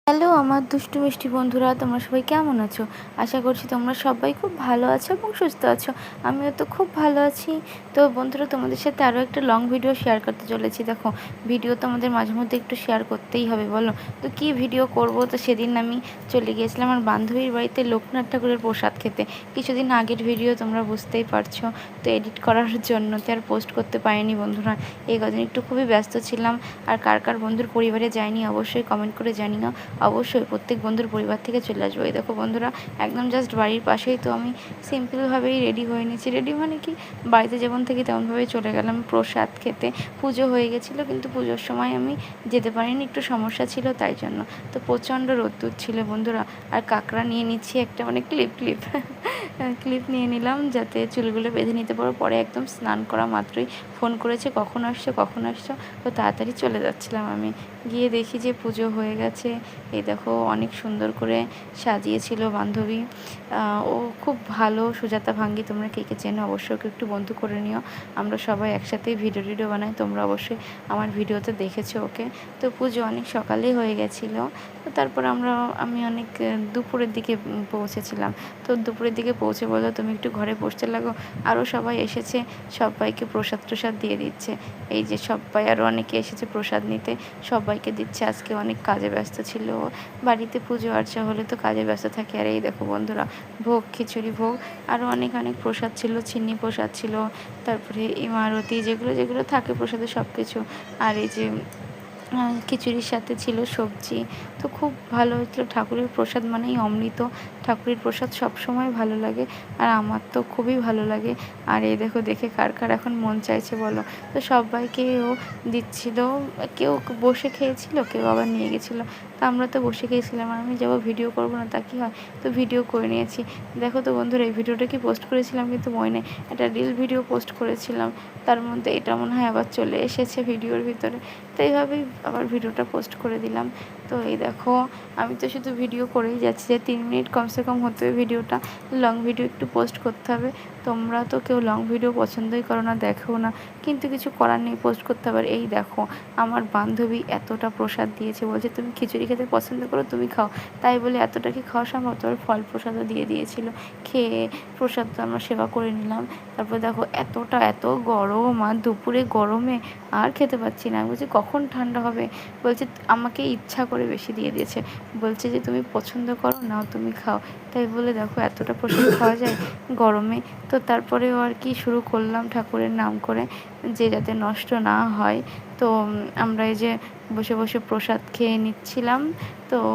Hello আমার দুষ্টু মিষ্টি বন্ধুরা, তোমরা সবাই কেমন আছো? আশা করছি তোমরা সবাই খুব ভালো আছো এবং সুস্থ আছো। আমিও তো খুব ভালো আছি। তো বন্ধুরা, তোমাদের সাথে আরও একটা লং ভিডিও শেয়ার করতে চলেছি। দেখো, ভিডিও তো আমাদের মাঝে মধ্যে একটু শেয়ার করতেই হবে, বলো তো কী ভিডিও করব। তো সেদিন আমি চলে গিয়েছিলাম আমার বান্ধবীর বাড়িতে লোকনাথ ঠাকুরের প্রসাদ খেতে। কিছুদিন আগের ভিডিও, তোমরা বুঝতেই পারছো। তো এডিট করার জন্য তো আর পোস্ট করতে পারিনি বন্ধুরা। এই কদিন একটু খুবই ব্যস্ত ছিলাম। আর কার কার বন্ধুর পরিবারে যায়নি অবশ্যই কমেন্ট করে জানিও। অবশ্যই প্রত্যেক বন্ধুর পরিবার থেকে চলে আসবো। এই দেখো বন্ধুরা, একদম জাস্ট বাড়ির পাশেই। তো আমি সিম্পলভাবেই রেডি হয়ে নিয়েছি। রেডি মানে কি, বাড়িতে যেমন থেকে তেমনভাবেই চলে গেলাম প্রসাদ খেতে। পুজো হয়ে গেছিলো, কিন্তু পুজোর সময় আমি যেতে পারিনি, একটু সমস্যা ছিল তাই জন্য। তো প্রচণ্ড রোদ্দুর ছিল বন্ধুরা। আর কাঁকড়া নিয়ে নিচ্ছি একটা, মানে ক্লিপ নিয়ে নিলাম যাতে চুলগুলো বেঁধে নিতে পারো। পরে একদম স্নান করা মাত্রই ফোন করেছে, কখন আসছো। তো তাড়াতাড়ি চলে যাচ্ছিলাম আমি। গিয়ে দেখি যে পুজো হয়ে গেছে। এই দেখো, অনেক সুন্দর করে সাজিয়েছিল বান্ধবী। ও খুব ভালো, সুজাতা ভাঙ্গি। তোমরা কে কে চেনো অবশ্যই ওকে একটু বন্ধু করে নিও। আমরা সবাই একসাথেই ভিডিও বানাই, তোমরা অবশ্যই আমার ভিডিওতে দেখেছো ওকে। তো পুজো অনেক সকালেই হয়ে গেছিলো। তো তারপর আমি অনেক দুপুরের দিকে পৌঁছেছিলাম। তো দুপুরের দিকে পৌঁছে বললো তুমি একটু ঘরে বসতে লাগো। আরও সবাই এসেছে, সবাইকে প্রসাদ দিয়ে দিচ্ছে। এই যে সবাই, আরও অনেকে এসেছে প্রসাদ নিতে, সবাইকে দিচ্ছে। আজকে অনেক কাজে ব্যস্ত ছিল। বাড়িতে পুজো আর্চা হলে তো কাজে ব্যস্ত থাকে। আর এই দেখো বন্ধুরা, ভোগ, খিচুড়ি ভোগ, আরও অনেক প্রসাদ ছিল। চিনি প্রসাদ ছিল, তারপরে ইমারতি, যেগুলো থাকে প্রসাদে সব কিছু। আর এই যে খিচুড়ির সাথে ছিল সবজি। তো খুব ভালো হয়েছিল। ঠাকুরের প্রসাদ মানেই অমৃত। ঠাকুরের প্রসাদ সবসময় ভালো লাগে, আর আমার তো খুবই ভালো লাগে। আর এই দেখো, দেখে কার কার এখন মন চাইছে বলো। তো সবাইকেও দিচ্ছিল। কেউ বসে খেয়েছিল, কেউ আবার নিয়ে গেছিলো। তো আমরা তো বসে খেয়েছিলাম, আর আমি যাবো ভিডিও করবো না তা কি হয়। তো ভিডিও করে নিয়েছি। দেখো তো বন্ধুরা, এই ভিডিওটা কি পোস্ট করেছিলাম কিন্তু মনে নেই। একটা রিল ভিডিও পোস্ট করেছিলাম, তার মধ্যে এটা মনে হয় আবার চলে এসেছে ভিডিওর ভিতরে। তো এইভাবেই আবার ভিডিওটা পোস্ট করে দিলাম। তো এই দেখো, আমি তো শুধু ভিডিও করেই যাচ্ছি যে 3 মিনিট কমসে কম হতে হবে ভিডিওটা। লং ভিডিও একটু পোস্ট করতে হবে। তোমরা তো কেউ লং ভিডিও পছন্দই করো না, দেখো না, কিন্তু কিছু করার নেই, পোস্ট করতে হবে। এই দেখো, আমার বান্ধবী এতটা প্রসাদ দিয়েছে, বলছে তুমি খিচুড়ি খেতে পছন্দ করো, তুমি খাও। তাই বলে এতটা কি খাওয়া সম্ভব? তোর ফল প্রসাদও দিয়ে দিয়েছিল। খেয়ে প্রসাদ তো আমরা সেবা করে নিলাম। তারপর দেখো, এত গরম, আর দুপুরে গরমে আর খেতে পাচ্ছি না। বলছি কখন ঠান্ডা হবে। বলছে আমাকে ইচ্ছা করে বেশি দিয়ে দিয়েছে, বলছে যে তুমি পছন্দ করো, নাও তুমি খাও। তাই বলে দেখো, এতটা প্রসাদ খাওয়া যায় গরমে? তো তারপরেও আর কি শুরু করলাম ঠাকুরের নাম করে, যে যাতে নষ্ট না হয়। তো আমরা এই যে বসে বসে প্রসাদ খেয়ে নিচ্ছিলাম। তো